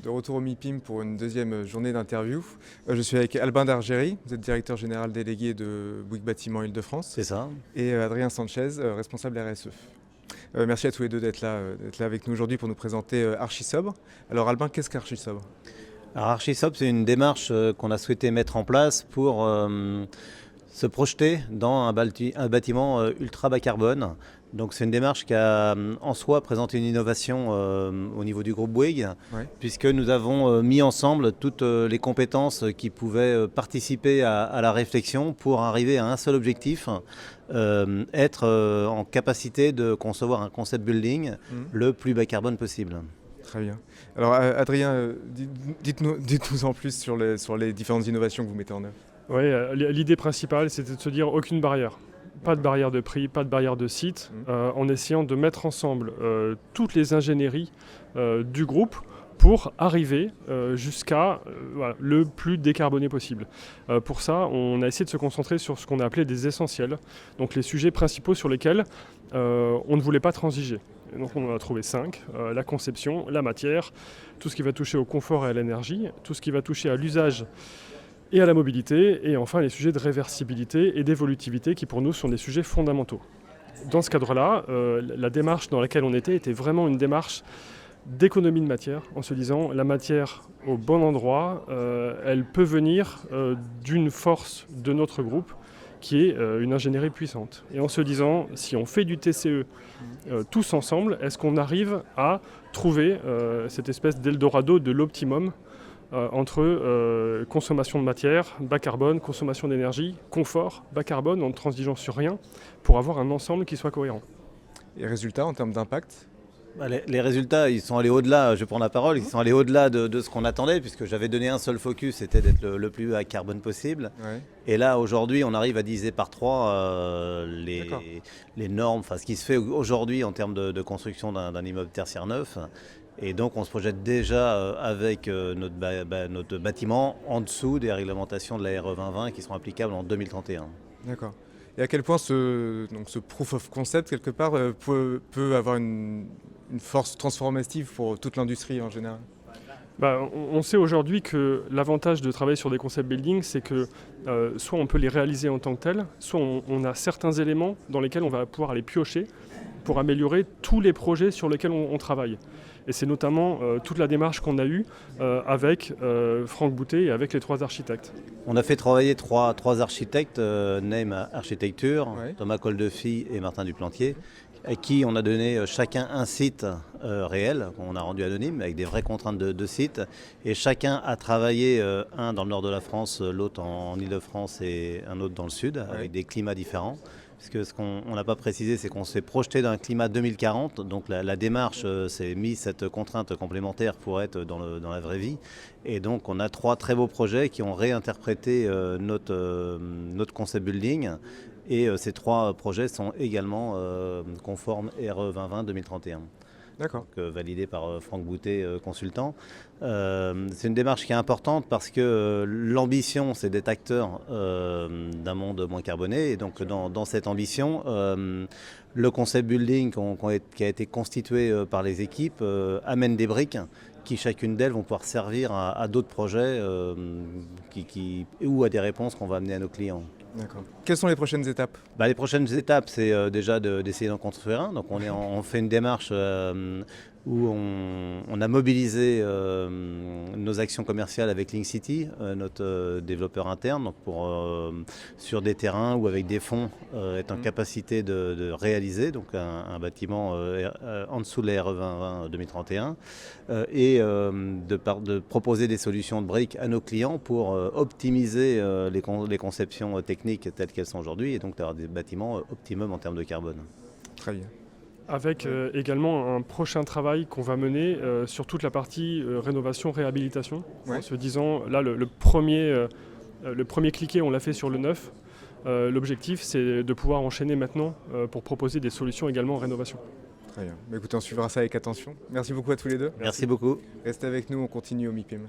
de retour au MIPIM pour une deuxième journée d'interview. Je suis avec Albin Dargéry, vous êtes directeur général délégué de Bouygues Bâtiment Île-de-France. C'est ça. Et Adrien Sanchez, responsable RSE. Merci à tous les deux d'être là avec nous aujourd'hui pour nous présenter Archisobre. Alors Albin, qu'est-ce qu'Archisobre ? Alors Archisobre, c'est une démarche qu'on a souhaité mettre en place pour se projeter dans un bâtiment ultra bas carbone. Donc c'est une démarche qui a en soi présenté une innovation au niveau du groupe Bouygues, puisque nous avons mis ensemble toutes les compétences qui pouvaient participer à la réflexion pour arriver à un seul objectif, être en capacité de concevoir un concept building le plus bas carbone possible. Très bien. Alors Adrien, dites-nous en plus sur les différentes innovations que vous mettez en œuvre. Oui, l'idée principale, c'était de se dire aucune barrière. Pas de barrière de prix, pas de barrière de site, en essayant de mettre ensemble toutes les ingénieries du groupe pour arriver jusqu'à le plus décarboné possible. Pour ça, on a essayé de se concentrer sur ce qu'on a appelé des essentiels, donc les sujets principaux sur lesquels on ne voulait pas transiger. Et donc on en a trouvé 5, la conception, la matière, tout ce qui va toucher au confort et à l'énergie, tout ce qui va toucher à l'usage et à la mobilité, et enfin les sujets de réversibilité et d'évolutivité qui pour nous sont des sujets fondamentaux. Dans ce cadre-là, la démarche dans laquelle on était vraiment une démarche d'économie de matière, en se disant la matière au bon endroit, elle peut venir d'une force de notre groupe qui est une ingénierie puissante. Et en se disant, si on fait du TCE tous ensemble, est-ce qu'on arrive à trouver cette espèce d'Eldorado de l'optimum entre consommation de matière, bas carbone, consommation d'énergie, confort, bas carbone, en ne transigeant sur rien, pour avoir un ensemble qui soit cohérent. Et résultats en termes d'impact ? Les résultats, ils sont allés au-delà, je prends la parole, ils sont allés au-delà de ce qu'on attendait, puisque j'avais donné un seul focus, c'était d'être le plus bas carbone possible. Ouais. Et là, aujourd'hui, on arrive à diviser par 3 les normes, enfin ce qui se fait aujourd'hui en termes de construction d'un immeuble tertiaire neuf. Et donc on se projette déjà avec notre bâtiment en dessous des réglementations de la RE 2020 qui seront applicables en 2031. D'accord. Et à quel point ce proof of concept, quelque part, peut avoir une force transformative pour toute l'industrie en général ? On sait aujourd'hui que l'avantage de travailler sur des concept building, c'est que soit on peut les réaliser en tant que tels, soit on a certains éléments dans lesquels on va pouvoir aller piocher pour améliorer tous les projets sur lesquels on travaille. Et c'est notamment toute la démarche qu'on a eue avec Franck Boutet et avec les 3 architectes. On a fait travailler trois architectes, Name Architecture, Thomas Coldefy et Martin Duplantier, à qui on a donné chacun un site réel, qu'on a rendu anonyme, avec des vraies contraintes de site. Et chacun a travaillé, un dans le nord de la France, l'autre en Île-de-France et un autre dans le sud, avec des climats différents. Parce que ce qu'on n'a pas précisé, c'est qu'on s'est projeté dans un climat 2040. Donc la démarche s'est mis cette contrainte complémentaire pour être dans la vraie vie. Et donc on a 3 très beaux projets qui ont réinterprété notre concept building. Et ces 3 projets sont également conformes RE 2020-2031. D'accord. Donc, validé par Franck Boutet, consultant. C'est une démarche qui est importante parce que l'ambition, c'est d'être acteur d'un monde moins carboné. Et donc, dans cette ambition, le concept building qui a été constitué par les équipes amène des briques qui, chacune d'elles, vont pouvoir servir à d'autres projets ou à des réponses qu'on va amener à nos clients. D'accord. Quelles sont les prochaines étapes ? Les prochaines étapes, c'est déjà d'essayer d'en construire un. Donc on fait une démarche où on a mobilisé nos actions commerciales avec Link City, notre développeur interne, donc sur des terrains où avec des fonds être en capacité de réaliser donc un bâtiment en dessous de la RE 2020-2031 et de proposer des solutions de briques à nos clients pour optimiser les conceptions techniques telles qu'elles sont aujourd'hui et donc d'avoir des bâtiments optimum en termes de carbone. Très bien. Avec également un prochain travail qu'on va mener sur toute la partie rénovation-réhabilitation, en se disant, là le premier cliquet on l'a fait sur le neuf, l'objectif c'est de pouvoir enchaîner maintenant pour proposer des solutions également en rénovation. Très bien, écoutez, on suivra ça avec attention. Merci beaucoup à tous les deux. Merci beaucoup. Restez avec nous, on continue au MIPIM.